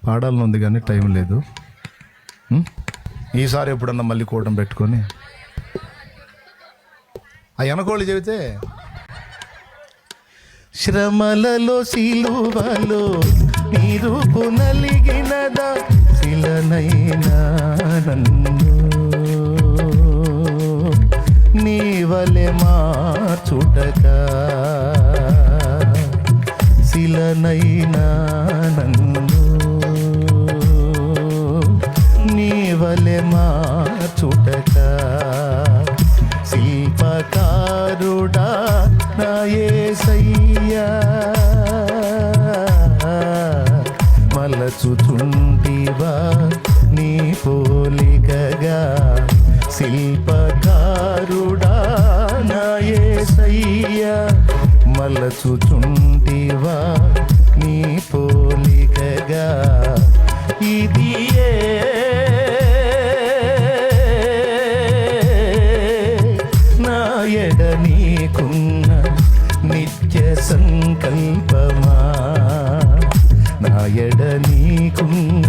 పాడాలని ఉంది కానీ టైం లేదు. ఈసారి ఎప్పుడన్నా మళ్ళీ కూటం పెట్టుకొని ఆ వెనకోళ్ళు చెబితే శ్రమలలో సిలువలో నీరు పునలిగినదా శిలనైనా నన్ను నీవలె మార్చుటక శిలనైనా నన్ను నీవలె మార్చుటక శిల్పకారుడా నా యేసయ్యా మలచుచుంటివా నీ పోలికగా శిల్పకారుడా నా యేసయ్యా మలచుచుంటివా నీ పోలికగా ఇది నా ఎడ నీకున్న నిత్య సంకల్పమా నా ఎడ నీకున్న